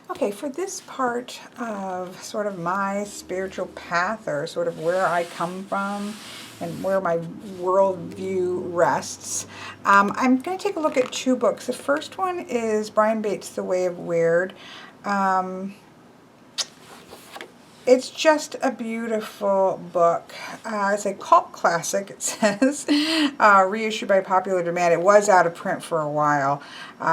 Okay, for this part of sort of my spiritual path, or sort of where I come from and where my worldview rests, I'm going to take a look at two books. The first one is Brian Bates' The Way of Wyrd. Um, It's just a beautiful book. It's a cult classic, it says, reissued by popular demand. It was out of print for a while.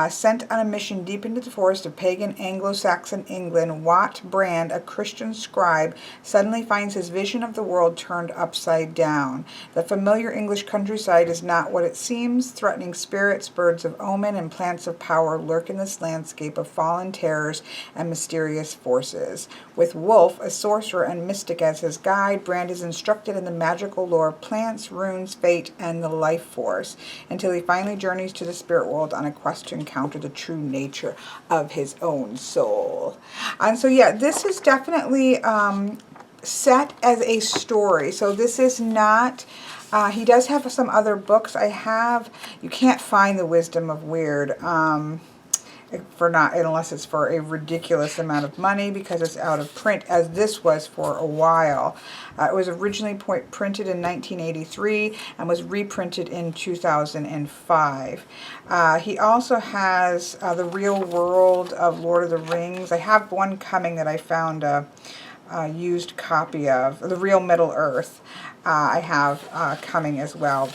Sent on a mission deep into the forest of pagan Anglo-Saxon England, Wat Brand, a Christian scribe, suddenly finds his vision of the world turned upside down. The familiar English countryside is not what it seems. Threatening spirits, birds of omen, and plants of power lurk in this landscape of fallen terrors and mysterious forces. With Wolf, a sorcerer and mystic as his guide, Brand is instructed in the magical lore of plants, runes, fate, and the life force, until he finally journeys to the spirit world on a quest to encounter the true nature of his own soul. And so, yeah, this is definitely set as a story. So this is not... he does have some other books. You can't find The Wisdom of Wyrd. For not, unless it's for a ridiculous amount of money, because it's out of print, as this was for a while. It was originally printed in 1983 and was reprinted in 2005. He also has The Real World of Lord of the Rings. I have one coming that I found a used copy of. The Real Middle Earth I have coming as well.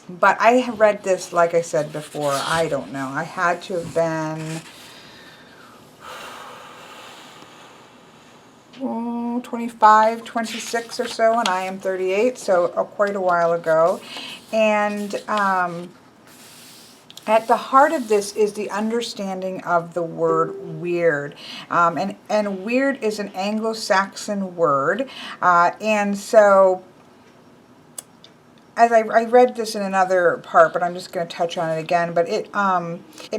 But I read this, like I said before, I don't know. I had to have been 25, 26 or so, and I am 38, so quite a while ago. And at the heart of this is the understanding of the word weird. And weird is an Anglo-Saxon word. And so... as I read this in another part, but I'm just going to touch on it again. But it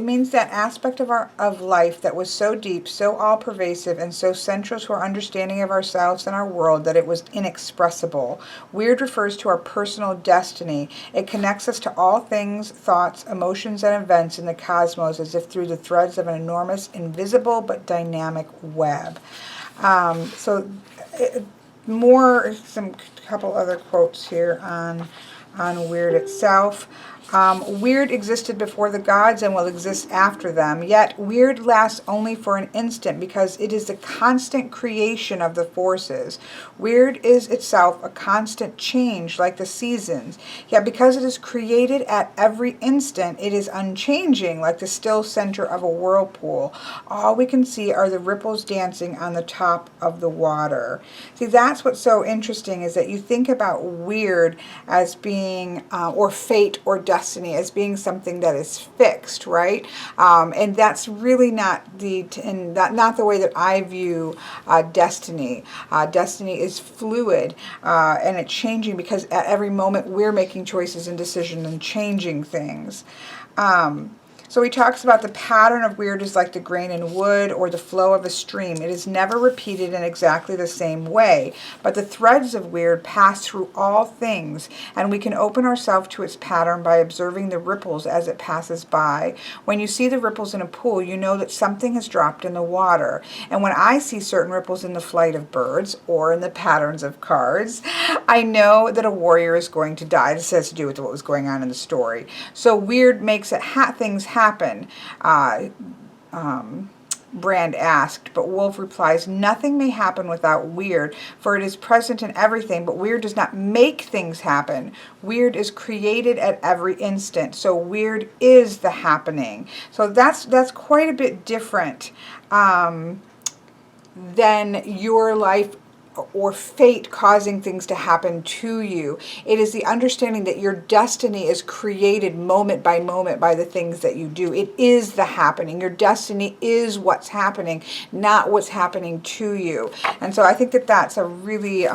means that aspect of life that was so deep, so all-pervasive, and so central to our understanding of ourselves and our world that it was inexpressible. Weird refers to our personal destiny. It connects us to all things, thoughts, emotions, and events in the cosmos as if through the threads of an enormous, invisible, but dynamic web. Couple other quotes here on Wyrd itself. Wyrd existed before the gods and will exist after them, yet Wyrd lasts only for an instant because it is the constant creation of the forces. Wyrd is itself a constant change like the seasons, yet because it is created at every instant, it is unchanging like the still center of a whirlpool. All we can see are the ripples dancing on the top of the water. See, that's what's so interesting, is that you think about Wyrd as being, or fate or destiny, as being something that is fixed, right? And that's really not not the way that I view destiny. Destiny is fluid, and it's changing because at every moment we're making choices and decisions and changing things. So he talks about the pattern of Wyrd is like the grain in wood or the flow of a stream. It is never repeated in exactly the same way, but the threads of Wyrd pass through all things, and we can open ourselves to its pattern by observing the ripples as it passes by. When you see the ripples in a pool, you know that something has dropped in the water. And when I see certain ripples in the flight of birds or in the patterns of cards, I know that a warrior is going to die. This has to do with what was going on in the story. So Wyrd makes it things happen. Brand asked, but Wolf replies, nothing may happen without Wyrd, for it is present in everything, but Wyrd does not make things happen. Wyrd is created at every instant, so Wyrd is the happening. So that's quite a bit different than your life or fate causing things to happen to you. It is the understanding that your destiny is created moment by moment by the things that you do. It is the happening. Your destiny is what's happening, not what's happening to you. And so I think that that's a really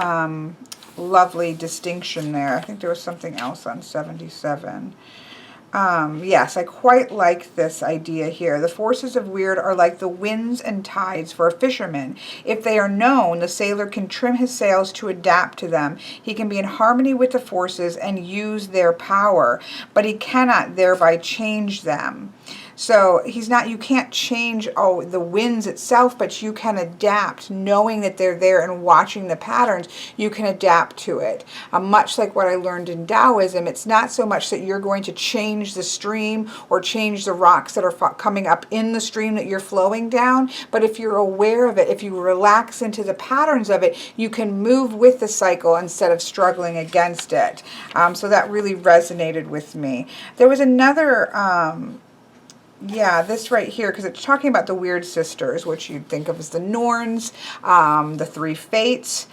lovely distinction there. I think there was something else on 77. Yes, I quite like this idea here. The forces of Wyrd are like the winds and tides for a fisherman. If they are known, the sailor can trim his sails to adapt to them. He can be in harmony with the forces and use their power, but he cannot thereby change them. So you can't change the winds itself, but you can adapt, knowing that they're there and watching the patterns. You can adapt to it. Much like what I learned in Taoism, it's not so much that you're going to change the stream or change the rocks that are coming up in the stream that you're flowing down, but if you're aware of it, if you relax into the patterns of it, you can move with the cycle instead of struggling against it. So that really resonated with me. There was another yeah, this right here, because it's talking about the Wyrd sisters, which you'd think of as the Norns, the three fates.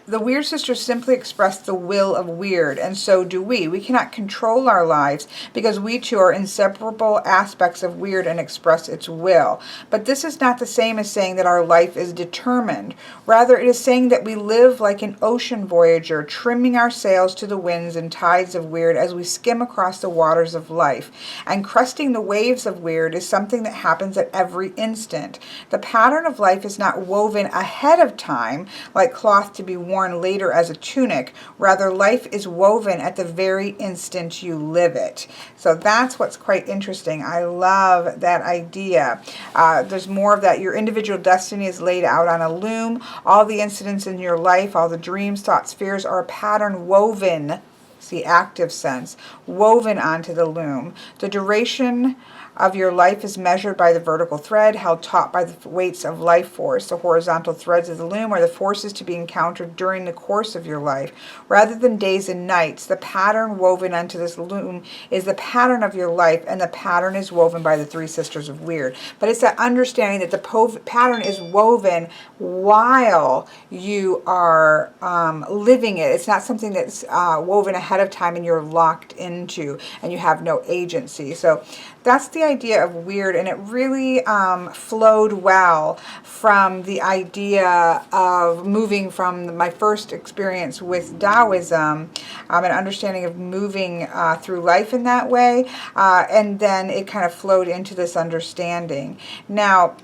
The Wyrd sisters simply express the will of Wyrd, and so do we. We cannot control our lives because we too are inseparable aspects of Wyrd and express its will. But this is not the same as saying that our life is determined. Rather, it is saying that we live like an ocean voyager, trimming our sails to the winds and tides of Wyrd as we skim across the waters of life. And cresting the waves of Wyrd is something that happens at every instant. The pattern of life is not woven ahead of time, like cloth to be worn later as a tunic. Rather, life is woven at the very instant you live it. So that's what's quite interesting. I love that idea. There's more of that. Your individual destiny is laid out on a loom. All the incidents in your life, all the dreams, thoughts, fears are a pattern woven, see, active sense, woven onto the loom. The duration of your life is measured by the vertical thread held taut by the weights of life force. The horizontal threads of the loom are the forces to be encountered during the course of your life. Rather than days and nights, the pattern woven onto this loom is the pattern of your life, and the pattern is woven by the three sisters of Wyrd. But it's that understanding that the pattern is woven while you are living it. It's not something that's woven ahead of time and you're locked into and you have no agency. So that's the idea of Wyrd, and it really flowed well from the idea of moving from my first experience with Taoism, an understanding of moving through life in that way, and then it kind of flowed into this understanding. Now,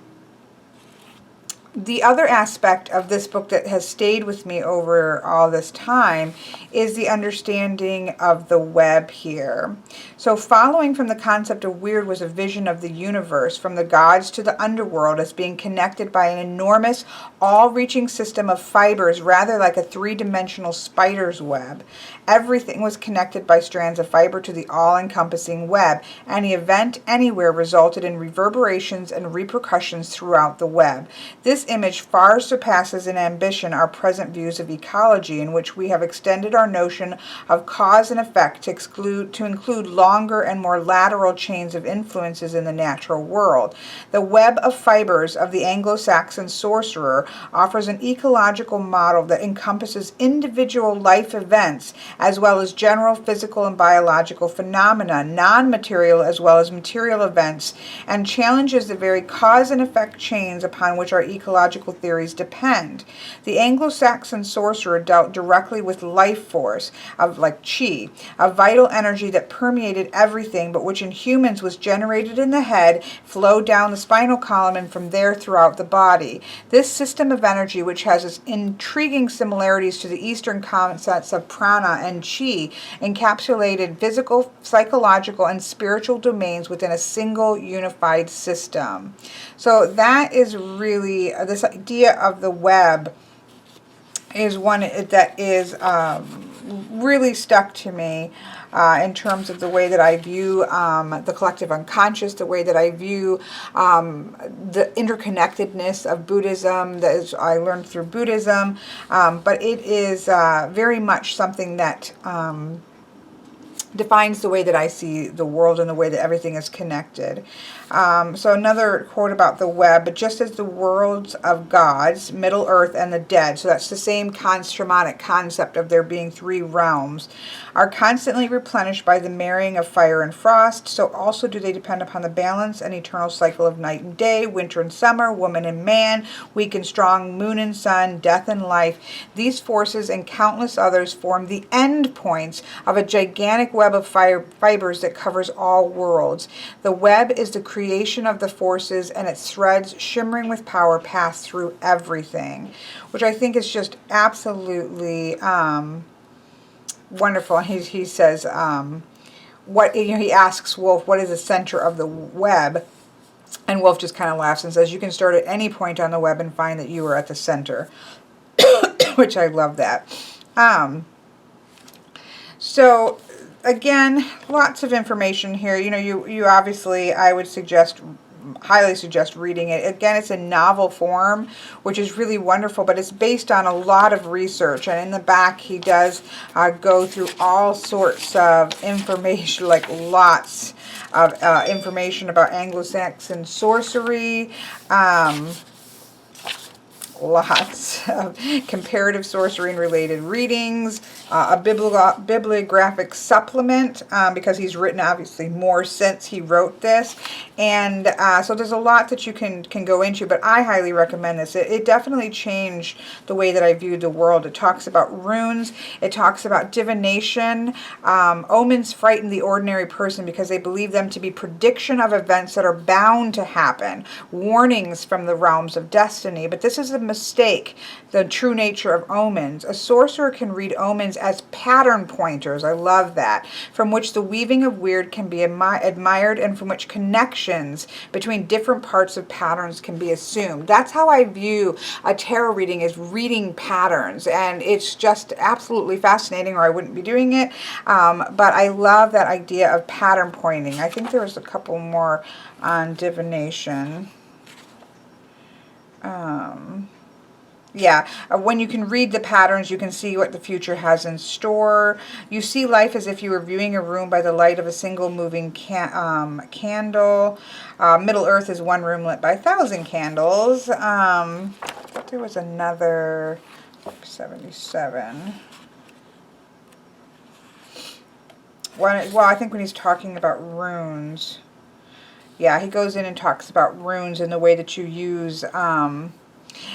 the other aspect of this book that has stayed with me over all this time is the understanding of the web here. So following from the concept of Wyrd was a vision of the universe, from the gods to the underworld, as being connected by an enormous, all-reaching system of fibers, rather like a three-dimensional spider's web. Everything was connected by strands of fiber to the all-encompassing web. Any event anywhere resulted in reverberations and repercussions throughout the web. This image far surpasses in ambition our present views of ecology, in which we have extended our notion of cause and effect to include longer and more lateral chains of influences in the natural world. The web of fibers of the Anglo-Saxon sorcerer offers an ecological model that encompasses individual life events as well as general physical and biological phenomena, non-material as well as material events, and challenges the very cause and effect chains upon which our ecological theories depend. The Anglo-Saxon sorcerer dealt directly with life force, of like chi, a vital energy that permeated everything, but which in humans was generated in the head, flowed down the spinal column, and from there throughout the body. This system of energy, which has its intriguing similarities to the Eastern concepts of prana and chi, encapsulated physical, psychological, and spiritual domains within a single unified system. So that is really, this idea of the web is one that is really stuck to me in terms of the way that I view the collective unconscious, the way that I view the interconnectedness of Buddhism that I learned through Buddhism. But it is very much something that defines the way that I see the world and the way that everything is connected. So another quote about the web: but just as the worlds of gods, Middle Earth, and the dead, so that's the same shamanic concept of there being three realms, are constantly replenished by the marrying of fire and frost, so also do they depend upon the balance and eternal cycle of night and day, winter and summer, woman and man, weak and strong, moon and sun, death and life. These forces and countless others form the end points of a gigantic web of fibers that covers all worlds. The web is the creation of the forces, and its threads, shimmering with power, pass through everything, which I think is just absolutely wonderful. He says, what, you know, he asks Wolf, what is the center of the web? And Wolf just kind of laughs and says, you can start at any point on the web and find that you are at the center, which I love that. So again, lots of information here. You know, you obviously, I would highly suggest reading it. Again, it's a novel form, which is really wonderful, but it's based on a lot of research. And in the back, he does go through all sorts of information, like lots of information about Anglo-Saxon sorcery, lots of comparative sorcery and related readings, a bibliographic supplement, because he's written obviously more since he wrote this, and so there's a lot that you can go into, but I highly recommend this. It definitely changed the way that I viewed the world. It talks about runes, it talks about divination. Omens frighten the ordinary person because they believe them to be prediction of events that are bound to happen, warnings from the realms of destiny, but this is a mistake the true nature of omens. A sorcerer can read omens as pattern pointers, I love that, from which the weaving of Wyrd can be admired and from which connections between different parts of patterns can be assumed. That's how I view a tarot reading, is reading patterns, and it's just absolutely fascinating, or I wouldn't be doing it, but I love that idea of pattern pointing. I think there was a couple more on divination. Yeah, when you can read the patterns, you can see what the future has in store. You see life as if you were viewing a room by the light of a single moving candle. Middle Earth is one room lit by 1,000 candles. There was another 77. Well, I think when he's talking about runes, yeah, he goes in and talks about runes and the way that you use...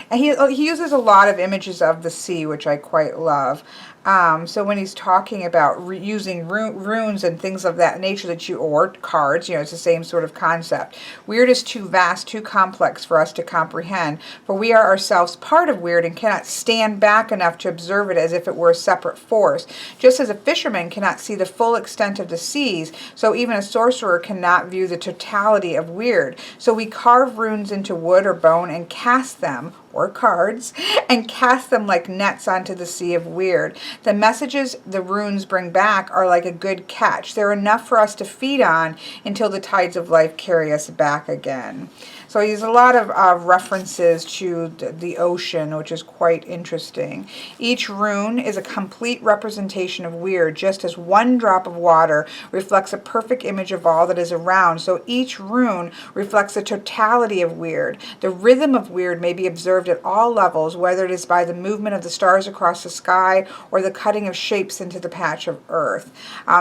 and he uses a lot of images of the sea, which I quite love. So when he's talking about using runes and things of that nature or cards, you know, it's the same sort of concept. Wyrd is too vast, too complex for us to comprehend, for we are ourselves part of Wyrd and cannot stand back enough to observe it as if it were a separate force. Just as a fisherman cannot see the full extent of the seas, so even a sorcerer cannot view the totality of Wyrd. So we carve runes into wood or bone and cast them, or cards, and cast them like nets onto the sea of Wyrd. The messages the runes bring back are like a good catch. They're enough for us to feed on until the tides of life carry us back again. So he has a lot of references to the ocean, which is quite interesting. Each rune is a complete representation of Wyrd, just as one drop of water reflects a perfect image of all that is around. So each rune reflects the totality of Wyrd. The rhythm of Wyrd may be observed at all levels, whether it is by the movement of the stars across the sky or the cutting of shapes into the patch of earth.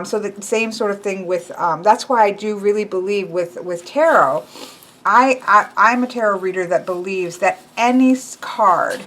So the same sort of thing with, that's why I do really believe with tarot. I'm a tarot reader that believes that any card,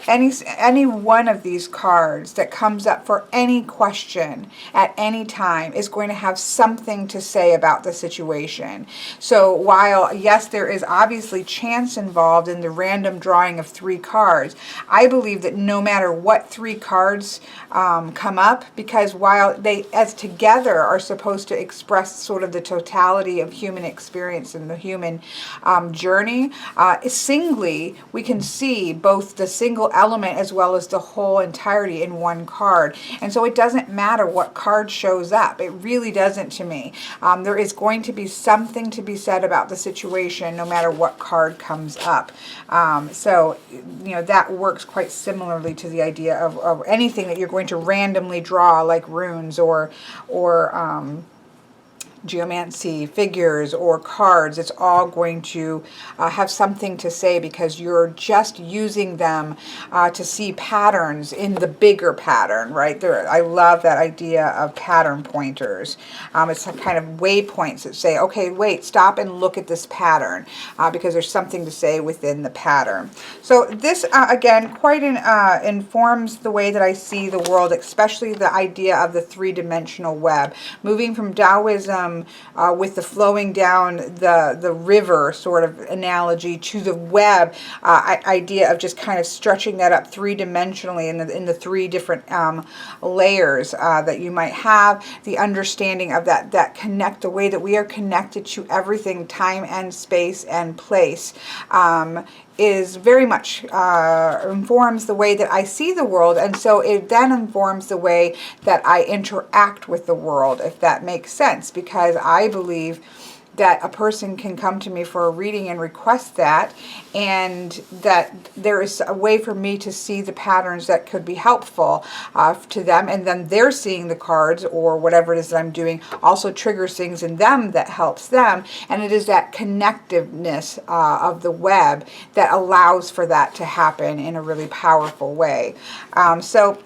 any one of these cards that comes up for any question at any time is going to have something to say about the situation. So while, yes, there is obviously chance involved in the random drawing of 3 cards, I believe that no matter what 3 cards come up, because while they as together are supposed to express sort of the totality of human experience and the human journey, singly we can see both the single element as well as the whole entirety in one card. And so it doesn't matter what card shows up. It really doesn't to me. There is going to be something to be said about the situation no matter what card comes up. So, you know, that works quite similarly to the idea of anything that you're going to randomly draw, like runes or geomancy, figures, or cards. It's all going to have something to say because you're just using them to see patterns in the bigger pattern, right? I love that idea of pattern pointers. It's some kind of waypoints that say, okay, wait, stop and look at this pattern because there's something to say within the pattern. So this, again, quite informs the way that I see the world, especially the idea of the 3-dimensional web. Moving from Taoism with the flowing down the river sort of analogy to the web idea of just kind of stretching that up three-dimensionally in the three different layers that you might have, the understanding of that the way that we are connected to everything, time and space and place, is very much informs the way that I see the world, and so it then informs the way that I interact with the world, if that makes sense, because I believe that a person can come to me for a reading and request that, and that there is a way for me to see the patterns that could be helpful to them, and then they're seeing the cards or whatever it is that I'm doing also triggers things in them that helps them, and it is that connectiveness of the web that allows for that to happen in a really powerful way. So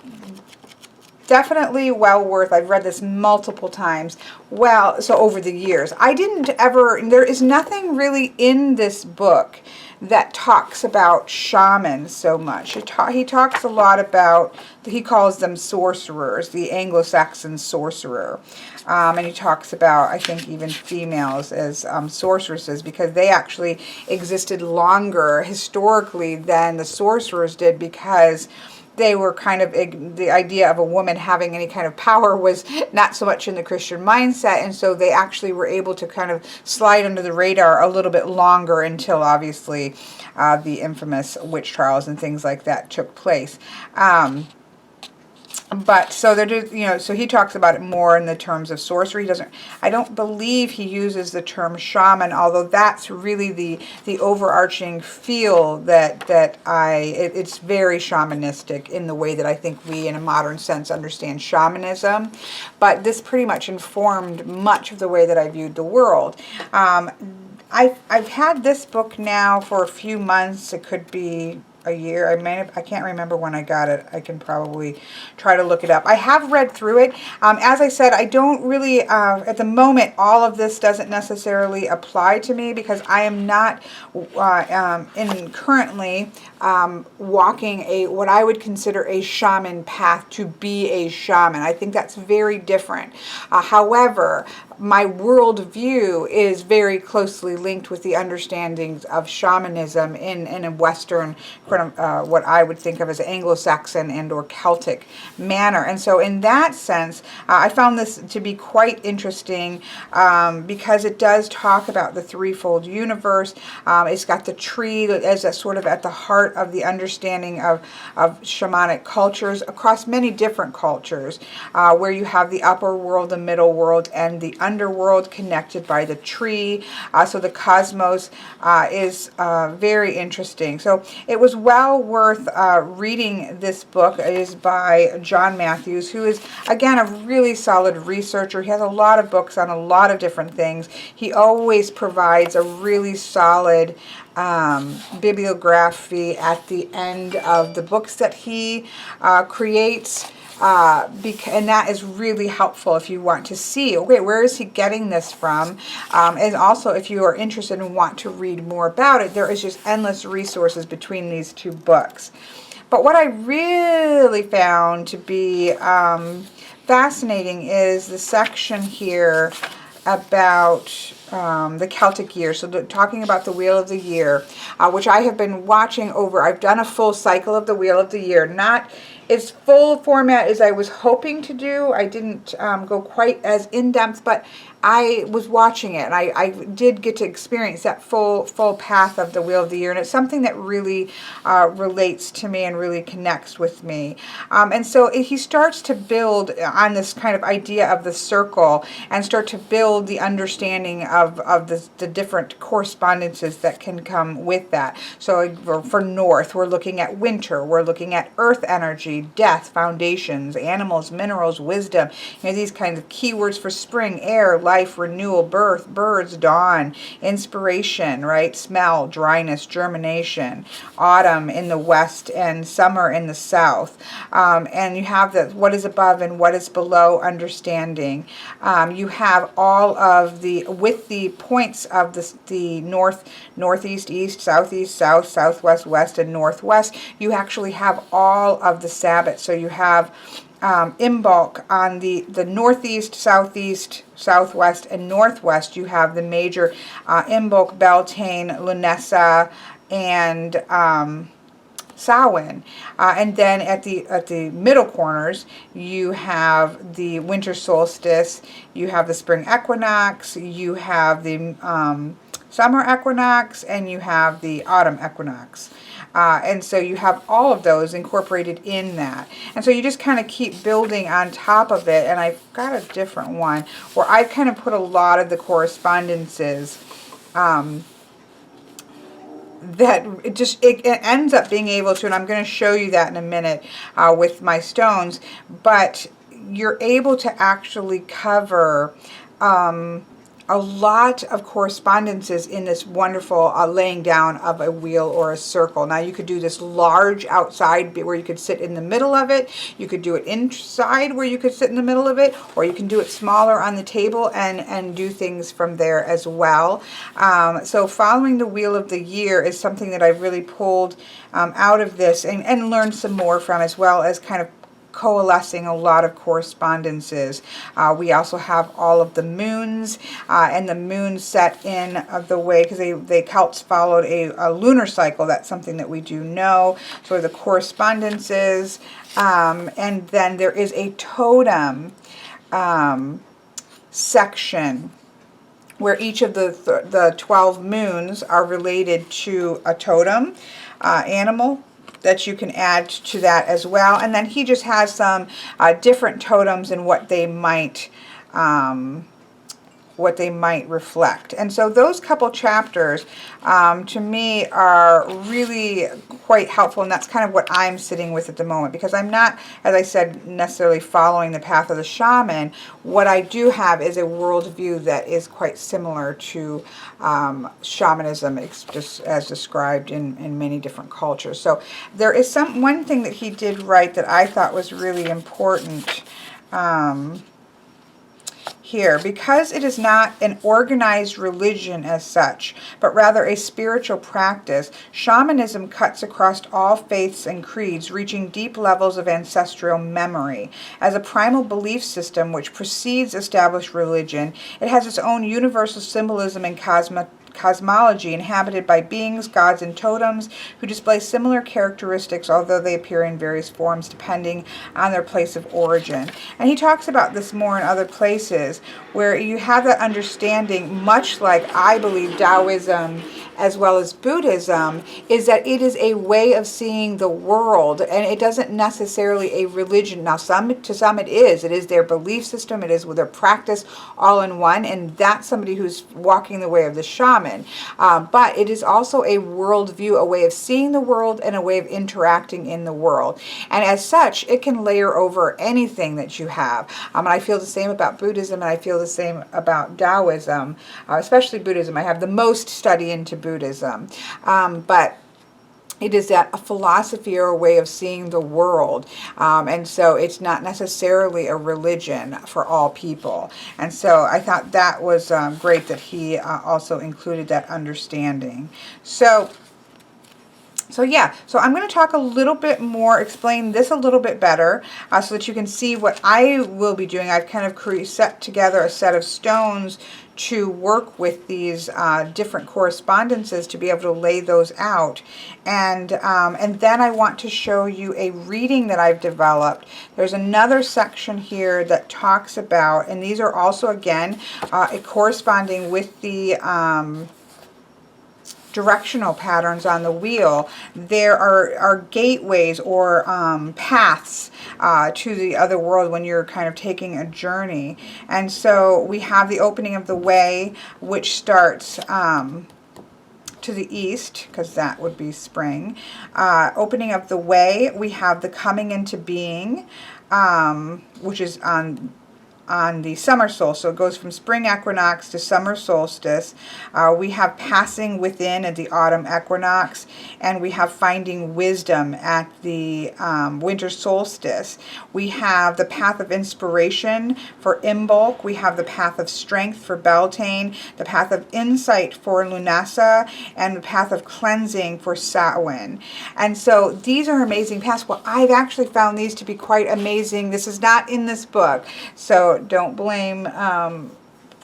definitely well worth. I've read this multiple times. Well, so over the years, I didn't ever, there is nothing really in this book that talks about shamans so much. He talks a lot about, he calls them sorcerers, the Anglo-Saxon sorcerer. And he talks about, I think, even females as sorceresses, because they actually existed longer historically than the sorcerers did, because they were kind of, the idea of a woman having any kind of power was not so much in the Christian mindset, and so they actually were able to kind of slide under the radar a little bit longer until obviously the infamous witch trials and things like that took place. But so there, so he talks about it more in the terms of sorcery. I don't believe he uses the term shaman, although that's really the overarching feel it's very shamanistic in the way that I think we, in a modern sense, understand shamanism. But this pretty much informed much of the way that I viewed the world. I've had this book now for a few months. It could be a year. I can't remember when I got it. I can probably try to look it up. I have read through it. As I said, I don't really, at the moment, all of this doesn't necessarily apply to me, because I am not currently walking what I would consider a shaman path to be a shaman. I think that's very different. However, my worldview is very closely linked with the understandings of shamanism in a Western, what I would think of as Anglo-Saxon and or Celtic manner. And so in that sense, I found this to be quite interesting, because it does talk about the threefold universe. It's got the tree as a sort of at the heart of the understanding of shamanic cultures across many different cultures, where you have the upper world, the middle world, and the underworld connected by the tree. So the cosmos is very interesting. So it was well worth reading this book. It is by John Matthews, who is, again, a really solid researcher. He has a lot of books on a lot of different things. He always provides a really solid bibliography at the end of the books that he creates. And that is really helpful if you want to see, okay, where is he getting this from? And also, if you are interested and want to read more about it, there is just endless resources between these two books. But what I really found to be fascinating is the section here about the Celtic year. So talking about the Wheel of the Year, which I have been watching over. I've done a full cycle of the Wheel of the Year, not as full format as I was hoping to do. I didn't go quite as in-depth, but I was watching it, and I did get to experience that full path of the Wheel of the Year, and it's something that really relates to me and really connects with me. And so he starts to build on this kind of idea of the circle and start to build the understanding of the different correspondences that can come with that. So for North, we're looking at winter, we're looking at earth energy, death, foundations, animals, minerals, wisdom, these kinds of keywords. For spring, air, life, renewal, birth, birds, dawn, inspiration, right? Smell, dryness, germination, autumn in the west and summer in the south. And you have what is above and what is below understanding. You have all of with the points of the north, northeast, east, southeast, south, southwest, west, and northwest, you actually have all of the Sabbath. So you have Imbolc on the northeast, southeast, southwest, and northwest. You have the major Imbolc, Beltane, Lunessa, and Samhain. And then at the middle corners, you have the winter solstice, you have the spring equinox, you have the summer equinox, and you have the autumn equinox. And so you have all of those incorporated in that. And so you just kind of keep building on top of it. And I've got a different one where I've kind of put a lot of the correspondences that it ends up being able to, and I'm going to show you that in a minute with my stones, but you're able to actually cover a lot of correspondences in this wonderful laying down of a wheel or a circle. Now you could do this large outside where you could sit in the middle of it. You could do it inside where you could sit in the middle of it, or you can do it smaller on the table and do things from there as well. So following the wheel of the year is something that I've really pulled out of this and learned some more from, as well as kind of coalescing a lot of correspondences. We also have all of the moons and the moon set in the way, because the Celts followed a lunar cycle. That's something that we do know. So the correspondences, and then there is a totem section where each of the 12 moons are related to a totem animal that you can add to that as well. And then he just has some different totems and what they might reflect. And so those couple chapters to me are really quite helpful, and that's kind of what I'm sitting with at the moment, because I'm not, as I said, necessarily following the path of the shaman. What I do have is a worldview that is quite similar to shamanism, just as described in many different cultures. So there is one thing that he did right that I thought was really important here. Because it is not an organized religion as such, but rather a spiritual practice, shamanism cuts across all faiths and creeds, reaching deep levels of ancestral memory. As a primal belief system which precedes established religion, it has its own universal symbolism and cosmology, inhabited by beings, gods, and totems who display similar characteristics, although they appear in various forms depending on their place of origin. And he talks about this more in other places, where you have that understanding, much like I believe Taoism as well as Buddhism, is that it is a way of seeing the world, and it doesn't necessarily a religion. Now to some it is their belief system, it is with their practice all in one, and that's somebody who's walking the way of the shaman. But it is also a worldview, a way of seeing the world and a way of interacting in the world. And as such, it can layer over anything that you have. And I feel the same about Buddhism, and I feel the same about Taoism, especially Buddhism. I have the most study into Buddhism. But it is that a philosophy or a way of seeing the world. And so it's not necessarily a religion for all people. And so I thought that was great that he also included that understanding. So yeah, so I'm going to talk a little bit more, explain this a little bit better, so that you can see what I will be doing. I've kind of set together a set of stones to work with these different correspondences, to be able to lay those out. And then I want to show you a reading that I've developed. There's another section here that talks about, and these are also, again, corresponding with the directional patterns on the wheel. There are gateways or paths to the other world when you're kind of taking a journey. And so we have the opening of the way, which starts to the east, because that would be spring. Opening of the way, we have the coming into being, which is on on the summer solstice. So it goes from spring equinox to summer solstice. We have passing within at the autumn equinox, and we have finding wisdom at the winter solstice. We have the path of inspiration for Imbolc. We have the path of strength for Beltane, the path of insight for Lunasa, and the path of cleansing for Samhain. And so these are amazing paths. Well, I've actually found these to be quite amazing. This is not in this book, so don't blame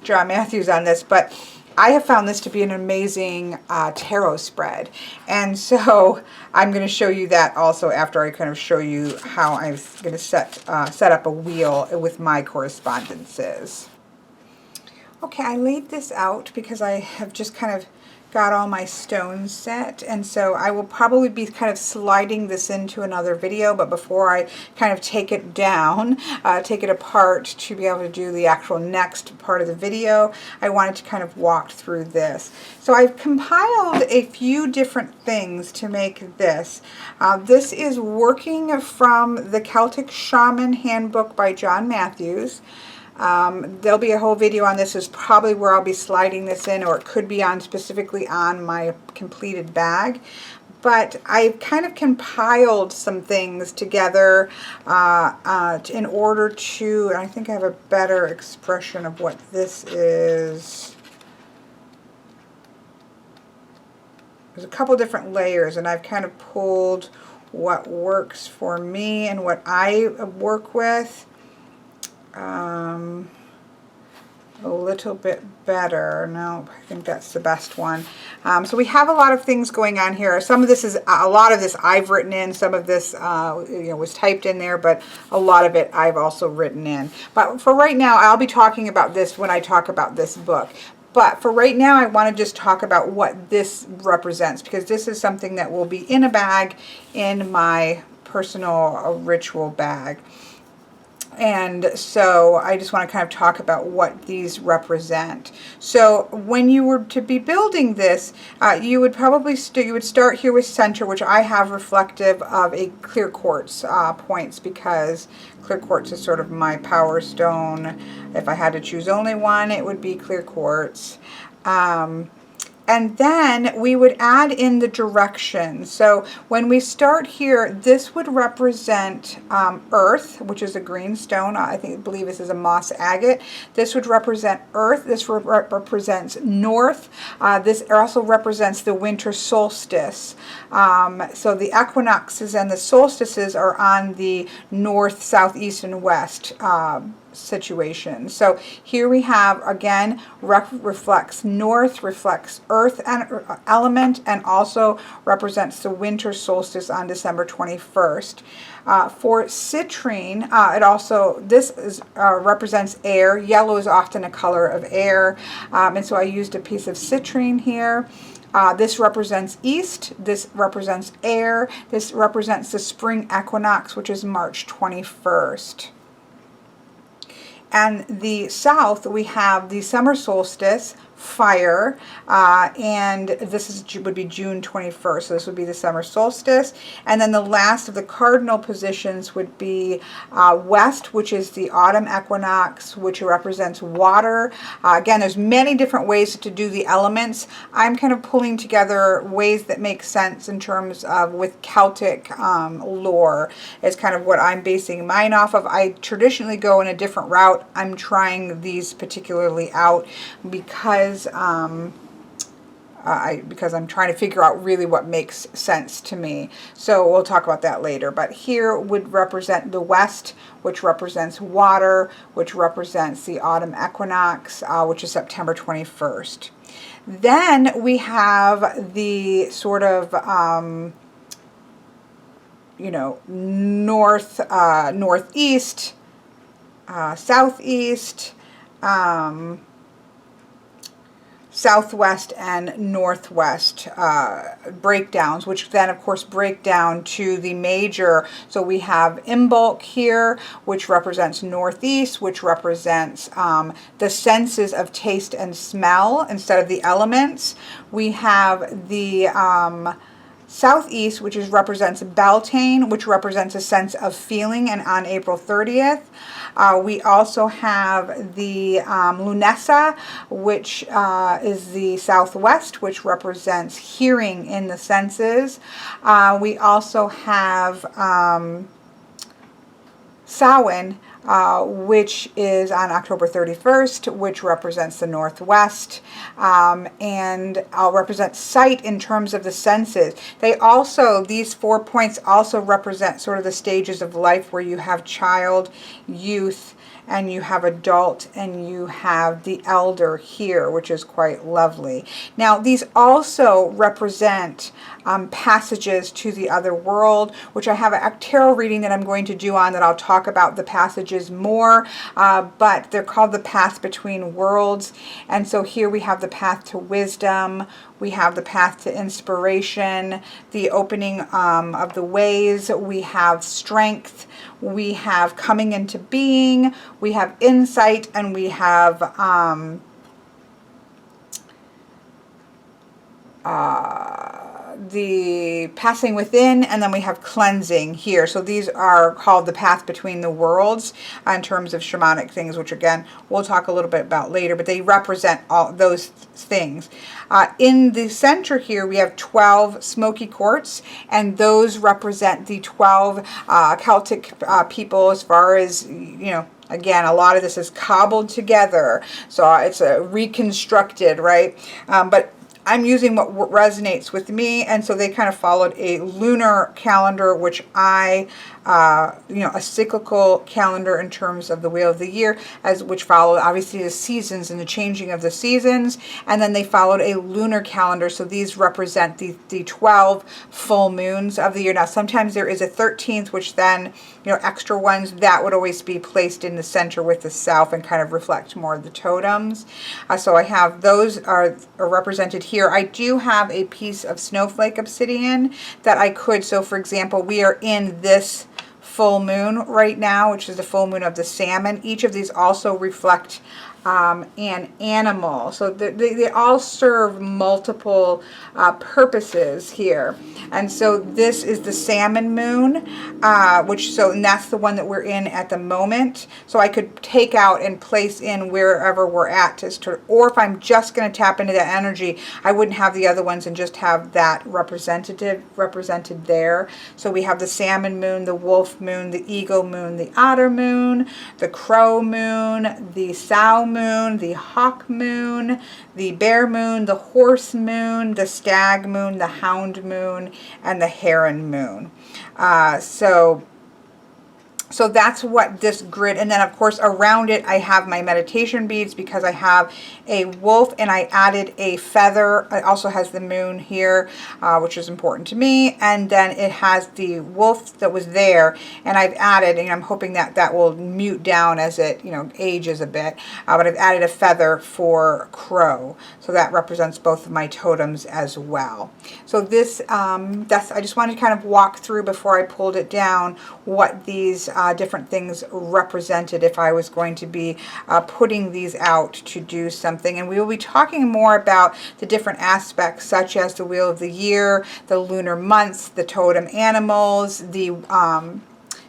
John Matthews on this, but I have found this to be an amazing tarot spread. And so I'm going to show you that also after I kind of show you how I'm going to set up a wheel with my correspondences. Okay, I laid this out because I have just kind of got all my stones set, and so I will probably be kind of sliding this into another video, but before I kind of take it down, take it apart to be able to do the actual next part of the video, I wanted to kind of walk through this. So I've compiled a few different things to make this. This is working from the Celtic Shaman Handbook by John Matthews. There'll be a whole video on this. Is probably where I'll be sliding this in, or it could be on specifically on my completed bag. But I've kind of compiled some things together in order to, and I think I have a better expression of what this is. There's a couple different layers, and I've kind of pulled what works for me and what I work with a little bit better. No, I think that's the best one. So we have a lot of things going on here. Some of this is, a lot of this I've written in, some of this was typed in there, but a lot of it I've also written in. But for right now, I'll be talking about this when I talk about this book. But for right now, I want to just talk about what this represents, because this is something that will be in a bag in my personal ritual bag. And so I just want to kind of talk about what these represent. So when you were to be building this, you would probably you would start here with center, which I have reflective of a clear quartz points, because clear quartz is sort of my power stone. If I had to choose only one, it would be clear quartz. And then we would add in the direction. So when we start here, this would represent earth, which is a green stone. I believe this is a moss agate. This would represent earth. This represents north. This also represents the winter solstice. So the equinoxes and the solstices are on the north, south, east, and west situation. So here we have, again, reflects north, reflects earth element, and also represents the winter solstice on December 21st. For citrine, it also, this is, represents air. Yellow is often a color of air, and so I used a piece of citrine here. This represents east, this represents air, this represents the spring equinox, which is March 21st. And the south, we have the summer solstice, fire, and this would be June 21st, so this would be the summer solstice. And then the last of the cardinal positions would be west, which is the autumn equinox, which represents water. Again, there's many different ways to do the elements. I'm kind of pulling together ways that make sense in terms of with Celtic lore is kind of what I'm basing mine off of. I traditionally go in a different route. I'm trying these particularly out because I'm trying to figure out really what makes sense to me. So we'll talk about that later. But here would represent the west, which represents water, which represents the autumn equinox, which is September 21st. Then we have the sort of north, northeast, southeast, southwest and northwest breakdowns, which then of course break down to the major. So we have Imbolc here, which represents northeast, which represents the senses of taste and smell instead of the elements. We have the southeast, which represents Beltane, which represents a sense of feeling, and on April 30th. We also have the Lunessa, which is the southwest, which represents hearing in the senses. We also have Samhain, which is on October 31st, which represents the northwest, and represents sight in terms of the senses. They also, these 4 points also represent sort of the stages of life where you have child, youth, and you have adult, and you have the elder here, which is quite lovely. Now, these also represent passages to the other world, which I have a tarot reading that I'm going to do on that I'll talk about the passages more, but they're called the path between worlds. And so here we have the path to wisdom, we have the path to inspiration, the opening of the ways, we have strength, we have coming into being, we have insight, and we have the passing within, and then we have cleansing here. So these are called the path between the worlds in terms of shamanic things, which again we'll talk a little bit about later, but they represent all those things. In the center here we have 12 smoky quartz, and those represent the 12 Celtic people, as far as, you know, again, a lot of this is cobbled together, so it's reconstructed, right? But I'm using what resonates with me, and so they kind of followed a lunar calendar, which I, a cyclical calendar in terms of the wheel of the year, which followed obviously the seasons and the changing of the seasons, and then they followed a lunar calendar. So these represent the 12 full moons of the year. Now, sometimes there is a 13th, which then, extra ones that would always be placed in the center with the south and kind of reflect more of the totems. So I have those are represented here. I do have a piece of snowflake obsidian that I could, so for example, we are in this full moon right now, which is the full moon of the salmon. Each of these also reflect an animal. So they all serve multiple purposes here. And so this is the salmon moon, and that's the one that we're in at the moment. So I could take out and place in wherever we're at, or if I'm just going to tap into that energy, I wouldn't have the other ones and just have that represented there. So we have the salmon moon, the wolf moon, the eagle moon, the otter moon, the crow moon, the sow moon, the hawk moon, the bear moon, the horse moon, the stag moon, the hound moon, and the heron moon. So that's what this grid, and then of course around it I have my meditation beads, because I have a wolf and I added a feather. It also has the moon here, which is important to me, and then it has the wolf that was there, and I've added, and I'm hoping that that will mute down as it ages a bit, but I've added a feather for crow, so that represents both of my totems as well. So this I just wanted to kind of walk through before I pulled it down what these different things represented if I was going to be putting these out to do something. And we will be talking more about the different aspects, such as the wheel of the year, the lunar months, the totem animals, the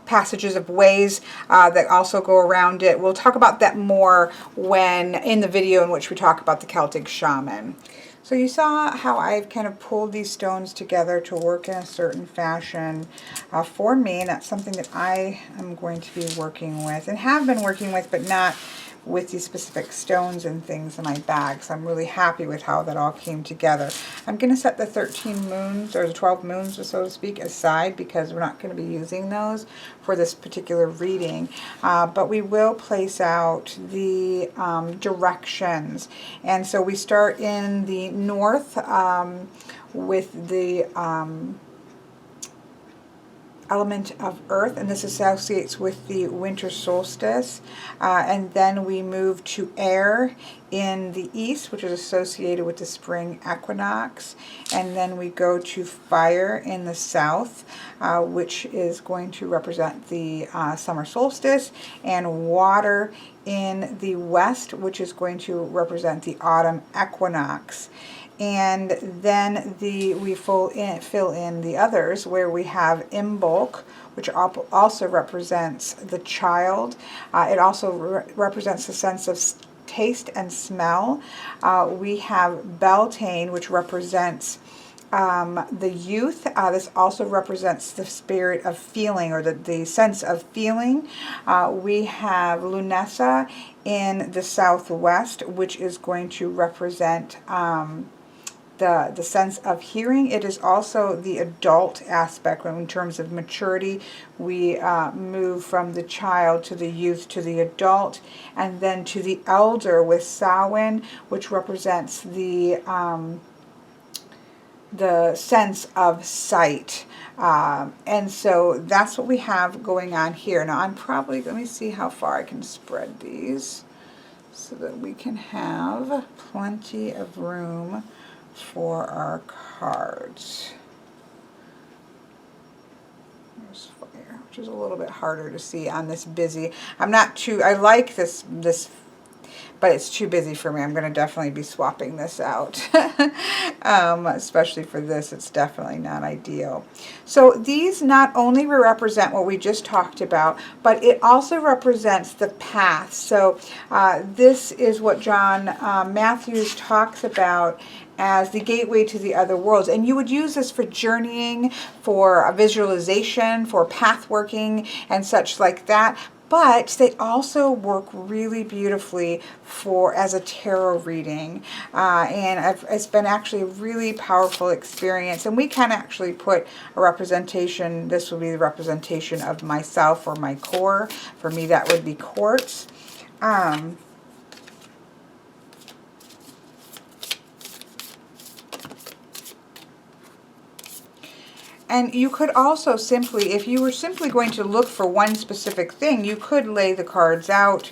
passages of ways that also go around it. We'll talk about that more when in the video in which we talk about the Celtic shaman. So you saw how I've kind of pulled these stones together to work in a certain fashion for me, and that's something that I am going to be working with and have been working with, but not with these specific stones and things in my bag. So I'm really happy with how that all came together. I'm going to set the 13 moons, or the 12 moons, so to speak, aside, because we're not going to be using those for this particular reading. But we will place out the directions. And so we start in the north with the element of earth, and this associates with the winter solstice, and then we move to air in the east, which is associated with the spring equinox, and then we go to fire in the south, which is going to represent the summer solstice, and water in the west, which is going to represent the autumn equinox. And then we fill in the others, where we have Imbolc, which also represents the child. It also represents the sense of taste and smell. We have Beltane, which represents the youth. This also represents the spirit of feeling, or the sense of feeling. We have Lunessa in the southwest, which is going to represent the sense of hearing. It is also the adult aspect. When in terms of maturity, we move from the child to the youth to the adult, and then to the elder with Samhain, which represents the sense of sight. And so that's what we have going on here. Now I'm probably, let me see how far I can spread these so that we can have plenty of room for our cards. There's fire, which is a little bit harder to see on this busy. I like this but it's too busy for me. I'm going to definitely be swapping this out. Especially for this, it's definitely not ideal. So these not only represent what we just talked about, but it also represents the path. So this is what John Matthews talks about as the gateway to the other worlds. And you would use this for journeying, for a visualization, for path working, and such like that. But they also work really beautifully as a tarot reading. And it's been actually a really powerful experience. And we can actually put a representation. This would be the representation of myself, or my core. For me, that would be quartz. And you could also simply, if you were simply going to look for one specific thing, you could lay the cards out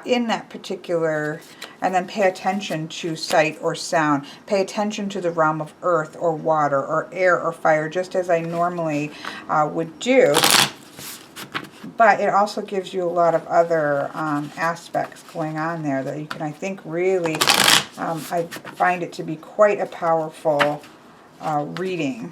in that particular, and then pay attention to sight or sound. Pay attention to the realm of earth or water or air or fire, just as I normally would do. But it also gives you a lot of other aspects going on there that you can, I think, really, I find it to be quite a powerful reading.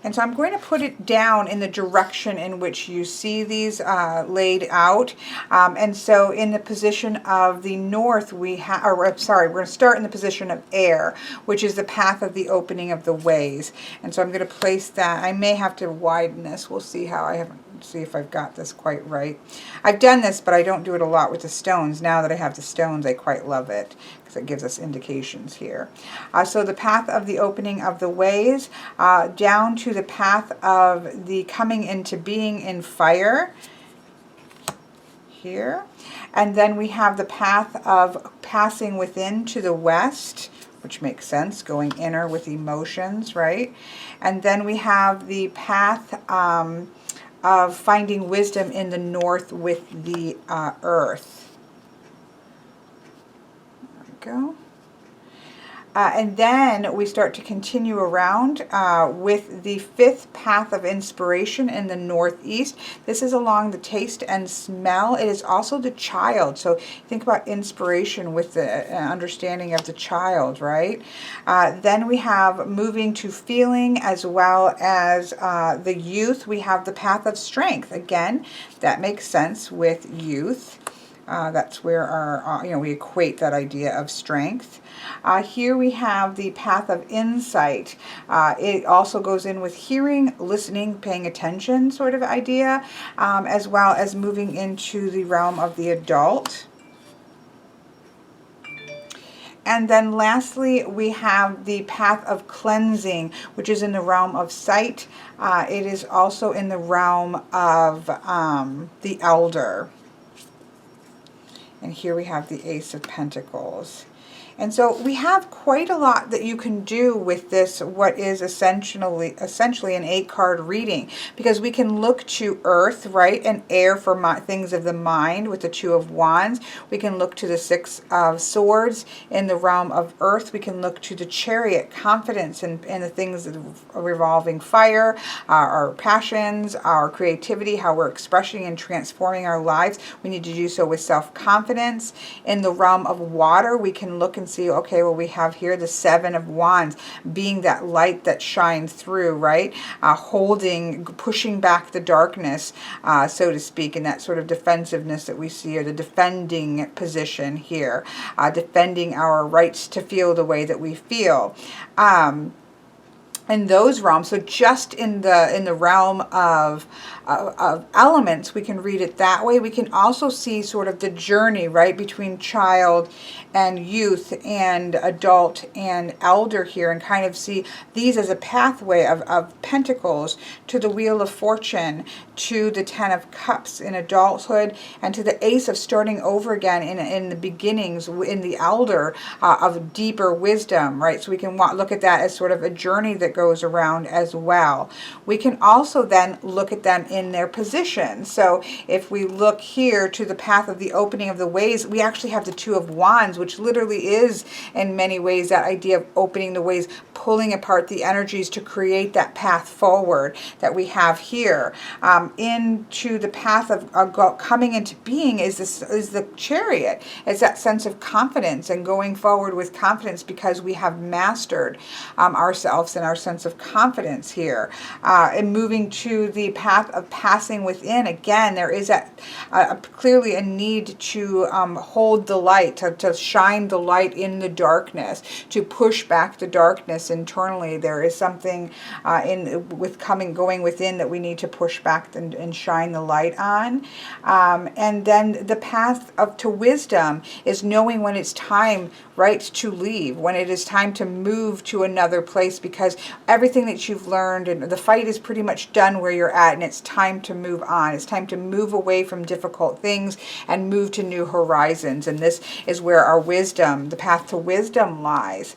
And so I'm going to put it down in the direction in which you see these laid out. And so in the position of the north, we're going to start in the position of air, which is the path of the opening of the ways. And so I'm going to place that. I may have to widen this. We'll see how see if I've got this quite right. I've done this, but I don't do it a lot with the stones. Now that I have the stones, I quite love it, because it gives us indications here. So the path of the opening of the ways, down to the path of the coming into being in fire, here. And then we have the path of passing within to the west, which makes sense, going inner with emotions, right? And then we have the path of finding wisdom in the north with the earth. There we go. And then we start to continue around with the fifth path of inspiration in the northeast. This is along the taste and smell. It is also the child. So think about inspiration with the understanding of the child, right? Then we have moving to feeling, as well as the youth. We have the path of strength. Again, that makes sense with youth. That's where our, we equate that idea of strength. Here we have the path of insight. It also goes in with hearing, listening, paying attention sort of idea, as well as moving into the realm of the adult. And then lastly, we have the path of cleansing, which is in the realm of sight. It is also in the realm of the elder. And here we have the Ace of Pentacles. And so we have quite a lot that you can do with this, what is essentially an 8-card reading, because we can look to earth, right, and air for things of the mind with the 2 of Wands. We can look to the 6 of Swords in the realm of earth. We can look to the Chariot, confidence, and the things that are revolving fire, our passions, our creativity, how we're expressing and transforming our lives. We need to do so with self-confidence. In the realm of water, we can look and see, okay, well, we have here the 7 of Wands, being that light that shines through, right? Holding, pushing back the darkness, so to speak, in that sort of defensiveness that we see, or the defending position here, defending our rights to feel the way that we feel. In those realms, so just in the realm of elements, we can read it that way. We can also see sort of the journey, right, between child and youth and adult and elder here, and kind of see these as a pathway of pentacles to the Wheel of Fortune, to the 10 of Cups in adulthood, and to the Ace of starting over again in the beginnings, in the elder, of deeper wisdom, right? So we can look at that as sort of a journey that goes around as well. We can also then look at them in their position. So if we look here to the path of the opening of the ways, we actually have the 2 of Wands, which literally is in many ways that idea of opening the ways, pulling apart the energies to create that path forward that we have here. Into the path of coming into being is the Chariot. It's that sense of confidence and going forward with confidence because we have mastered ourselves and our sense of confidence here. And moving to the path of passing within, again, there is clearly a need to hold the light, to shine the light in the darkness, to push back the darkness internally. There is something going within that we need to push back and shine the light on. And then the path to wisdom is knowing when it's time, right, to leave, when it is time to move to another place, because everything that you've learned and the fight is pretty much done where you're at, and it's time to move on. It's time to move away from difficult things and move to new horizons. And this is where our wisdom, the path to wisdom, lies.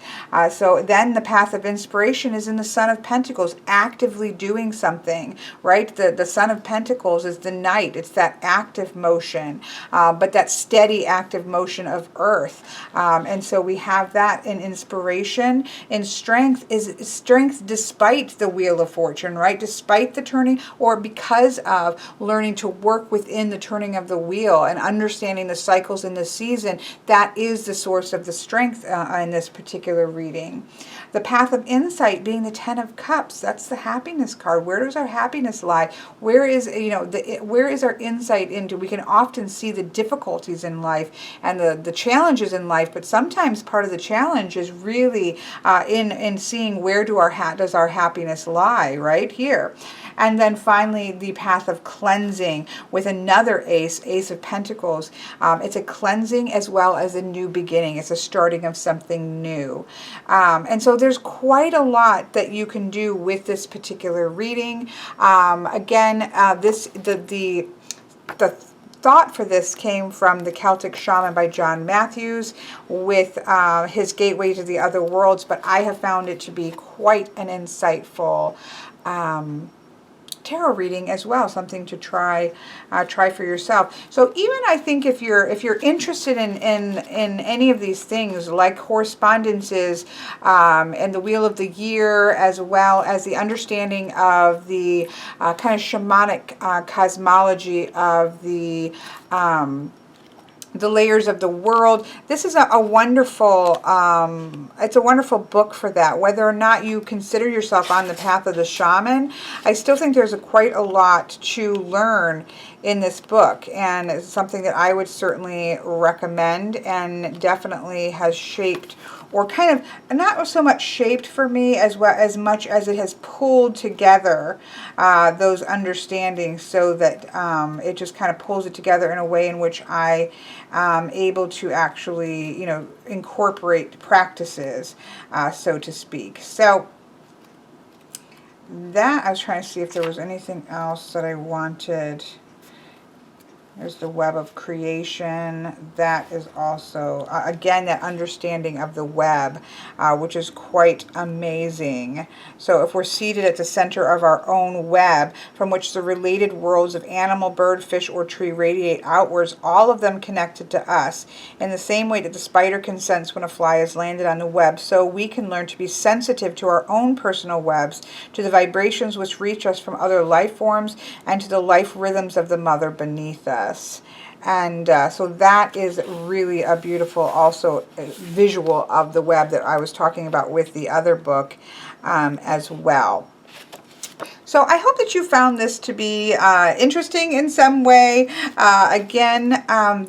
So then the path of inspiration is in the Son of Pentacles, actively doing something, right? The Son of Pentacles is the Knight. It's that active motion, but that steady active motion of earth. And so we have that in inspiration. In strength is strength despite the Wheel of Fortune, right? Despite the turning, or because of learning to work within the turning of the wheel and understanding the cycles in the season. That is the source of the strength in this particular reading. The path of insight being the 10 of Cups. That's the happiness card. Where does our happiness lie? Where is our insight into? We can often see the difficulties in life and the challenges in life, but sometimes part of the challenge is really in seeing where does our happiness lie, right here. And then finally, the path of cleansing with another Ace of Pentacles. It's a cleansing as well as a new beginning. It's a starting of something new. And so there's quite a lot that you can do with this particular reading. Again, the thought for this came from The Celtic Shaman by John Matthews with his Gateway to the Other Worlds, but I have found it to be quite an insightful tarot reading as well, something to try for yourself. So even I think if you're interested in any of these things, like correspondences and the Wheel of the Year, as well as the understanding of the kind of shamanic cosmology of the layers of the world. This is a wonderful, it's a wonderful book for that. Whether or not you consider yourself on the path of the shaman, I still think there's quite a lot to learn in this book, and it's something that I would certainly recommend, and definitely has shaped, or kind of not so much shaped for me as much as it has pulled together those understandings, so that it just kind of pulls it together in a way in which I am able to actually, incorporate practices, so to speak. So that, I was trying to see if there was anything else that I wanted There's the web of creation. That is also, again, that understanding of the web, which is quite amazing. So if we're seated at the center of our own web, from which the related worlds of animal, bird, fish, or tree radiate outwards, all of them connected to us, in the same way that the spider can sense when a fly has landed on the web, so we can learn to be sensitive to our own personal webs, to the vibrations which reach us from other life forms, and to the life rhythms of the mother beneath us. And so that is really a beautiful also visual of the web that I was talking about with the other book as well. So I hope that you found this to be interesting in some way. Again,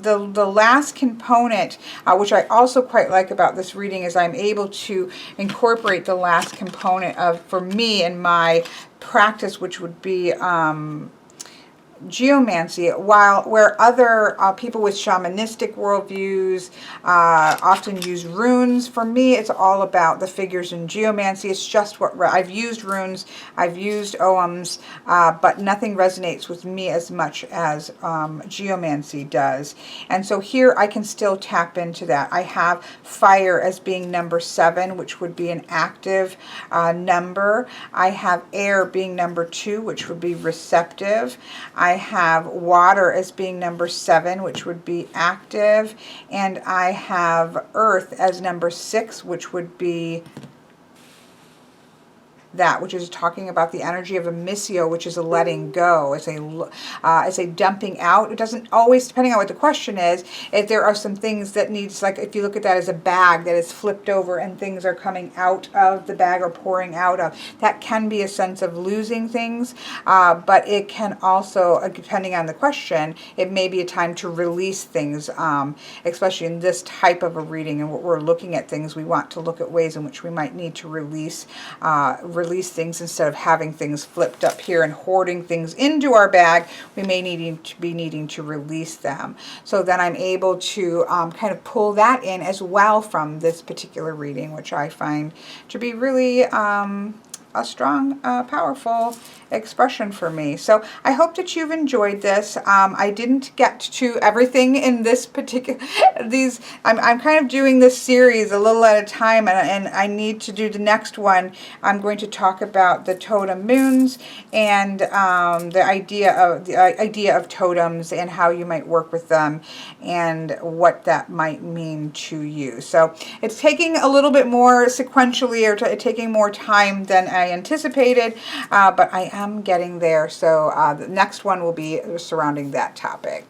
the last component, which I also quite like about this reading, is I'm able to incorporate the last component of, for me, in my practice, which would be geomancy, where other people with shamanistic worldviews often use runes. For me, it's all about the figures in geomancy. It's just what I've used runes, I've used oghams, but nothing resonates with me as much as geomancy does. And so here I can still tap into that. I have fire as being number 7, which would be an active number. I have air being number 2, which would be receptive. I have water as being number 7, which would be active, and I have earth as number 6, which would be that, which is talking about the energy of a missio, which is a letting go, it's a dumping out. It doesn't always, depending on what the question is, if there are some things that needs, like if you look at that as a bag that is flipped over and things are coming out of the bag or pouring out of, that can be a sense of losing things, but it can also, depending on the question, it may be a time to release things, especially in this type of a reading, and what we're looking at things, we want to look at ways in which we might need to release things instead of having things flipped up here and hoarding things into our bag. We may be needing to release them. So then I'm able to kind of pull that in as well from this particular reading, which I find to be really a strong, powerful expression for me. So I hope that you've enjoyed this. I didn't get to everything in this particular, I'm kind of doing this series a little at a time, and I need to do the next one. I'm going to talk about the totem moons and the idea of totems and how you might work with them and what that might mean to you. So it's taking a little bit more sequentially, or taking more time than I anticipated, but I am getting there. So the next one will be surrounding that topic.